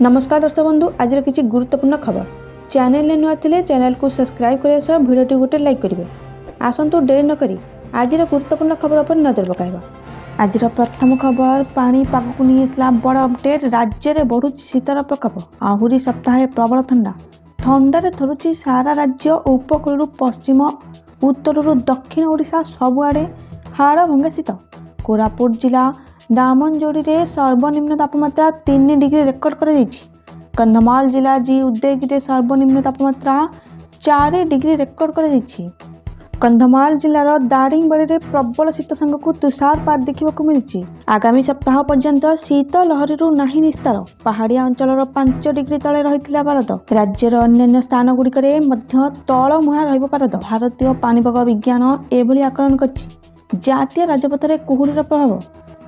नमस्कार दर्शक बंधु, आज किसी गुरुत्वपूर्ण खबर चैनल ने नुआ थिले चैनल को सब्सक्राइब करिया सह वीडियो गोटे लाइक करेंगे। आसतु डेरी न करी आज गुरुत्वपूर्ण खबर पर नजर पकाइबा। आज प्रथम खबर पानी पाग को नहीं आसला बड़ अपडेट। राज्य में बढ़ुची शीतर प्रकोप, आहुरी सप्ताहे प्रबल ठंडा ठंडारे थरुची सारा राज्य। उपकूल पश्चिम उत्तर दक्षिण ओडिशा सबुआड़े हाड़ भंगा शीत। कोरापुट जिला दामनजोड़ी रे सर्वनिम्न तापमात्रा 3 डिग्री रेकर्ड कर। कंधमाल जिला जी उदयगिरी सर्वनिम्न तापमात्रा 4 डिग्री रेकर्ड कर। कंधमाल जिलार दारिंगबाड़ी रे प्रबल शीत संग तुषारपात देखा मिली। आगामी सप्ताह पर्यंत शीत लहरी नहीं निस्तार। पहाड़िया अंचल 5 डिग्री तले रही भारत। राज्यर अन्य स्थान गुड़िक तलमुहा रत। भारतीय पाणीपाग विज्ञान एभली आकलन कर। जातीय राजपथ कुहुड़ीर प्रभाव,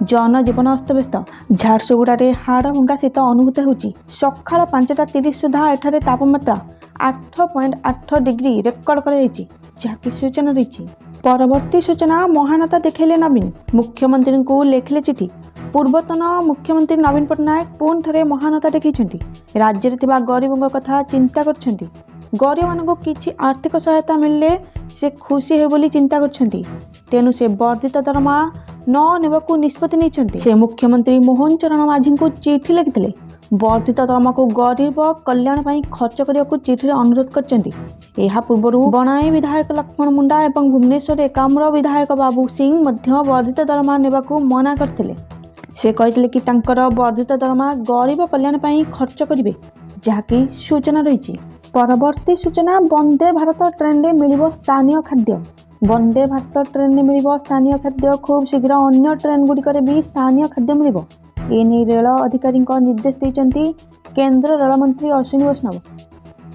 जनजीवन अस्तव्यस्त। झारसुगुड़े हाड़ भंगा शीत अनुभूत होती। सकाल 5:30 सुधा एठारे तापमात्रा 8.8 डिग्री रेकर्ड कर सूचना रही। परवर्ती सूचना महानता देखले नवीन। मुख्यमंत्री को लेखिले चिठी। पूर्वतन मुख्यमंत्री नवीन पट्टनायक पुणी थे महानता देखते। राज्य में गरीबों कथा चिंता कर। गरीब मानक किसी आर्थिक सहायता मिलले से खुशी है बोली चिंता कर। तेणु से वर्धित दरमा न नेबाकू निष्पत्ति नहीं। से मुख्यमंत्री मोहन चरण माझी को चिठी लिखिले। वर्धित दरमा को गरीब कल्याण पर खर्च करने को चिठी अनुरोध कर। पूर्व बनाई विधायक लक्ष्मण मुंडा और भुवनेश्वर एकाम्र विधायक बाबू सिंह वर्धित दरमा नेबाकू मना करथिले। से कहते कि तांकर वर्धित दरमा गरीब कल्याण पर खर्च करेंगे, जहाँकि सूचना रही। परवर्ती सूचना वंदे भारत ट्रेन में मिल स्थानीय खाद्य। वंदे भारत ट्रेन में मिल स्थानीय खाद्य। खूब शीघ्र अन्य ट्रेन गुड़िक भी स्थानीय खाद्य मिल। एने रेल अधिकारी निर्देश देते केंद्र रेल मंत्री अश्विनी वैष्णव।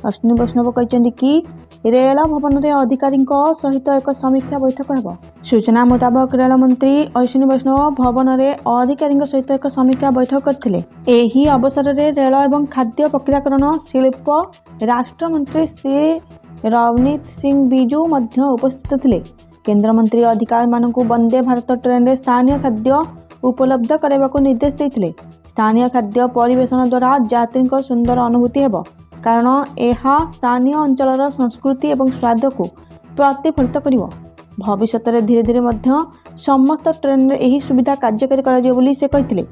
अश्विनी वैष्णव कहते कि रेल भवन में अधिकारी सहित एक समीक्षा बैठक हो। सूचना मुताबक रेल मंत्री अश्विनी वैष्णव भवन में अधिकारी सहित एक समीक्षा बैठक करथिले। एही अवसर में रेल एवं खाद्य प्रक्रियाकरण शिल्प राष्ट्रमंत्री श्री रवनीत सिंह बिजू उपस्थित थे। केंद्र मंत्री अधिकारी मानक वंदे भारत ट्रेन में स्थानीय खाद्य उपलब्ध कराइबाकू निर्देश देते। स्थानीय खाद्य परिवेशन द्वारा यात्री सुंदर अनुभूति हेब, कारण यह स्थानीय अंचल संस्कृति और स्वाद को प्रतिफलित कर। भविष्य में धीरे धीरे समस्त ट्रेन में यही सुविधा कार्यकारी कर से कहते।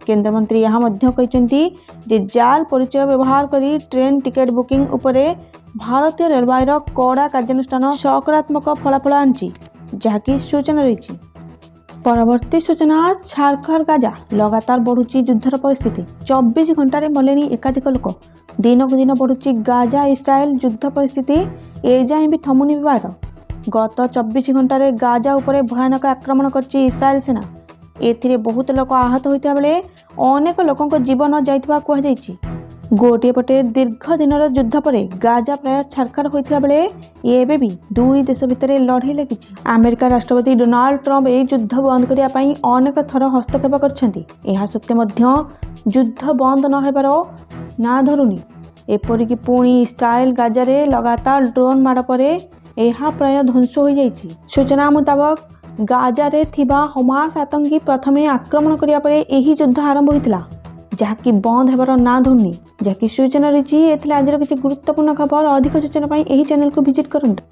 केंद्र मंत्री यहाँ कहते जाल परिचय व्यवहार करी ट्रेन टिकेट बुकिंग उपरे भारतीय रेलवाईर कड़ा कार्यानुष्ठान सकारात्मक फलाफल आनी, जहाँकि सूचना रही। परवर्ती सूचना झारखंड गाजा लगातार बढ़ुची युद्धर परिस्थिति। 24 घंटे मले एकाधिक लोक। दिन को दिन बढ़ुची गाजा इस्राएल युद्ध परिस्थिति। एजाए भी थमुनी विवाद। गत 24 घंटे गाजा उपरे भयानक आक्रमण करची इस्राएल सेना। एथिरे बहुत लोक आहत होता बेले अनेक लोकों जीवन जाइथिबा कहुଯାଇଛି। गोटे पटे दीर्घ दिनर युद्ध पर गाजा प्राय छारखार होता बेले एबे भी दुई देश भितर लड़ाई लगी। अमेरिका राष्ट्रपति डोनाल्ड ट्रंप यह युद्ध बंद करने अनेक थर हस्तक्षेप करछंती। एहा सत्वे युद्ध बंद न हेबार ना धरुनी। एपरिक पुणी इस्राएल गाजारे लगातार ड्रोन माड़ पर यह प्राय ध्वंस हो जाइछि। सूचना मुताबक गाजारे थिबा हमास आतंकी प्रथमे आक्रमण करिया परे एही युद्ध आरंभ होइतिला, जहाँकि बंद हेबार ना धरुनी, जहाँकि सूचना रही। आज किसी गुरुत्वपूर्ण खबर। अधिक सूचना पाई एही चैनल को विजिट करंतु।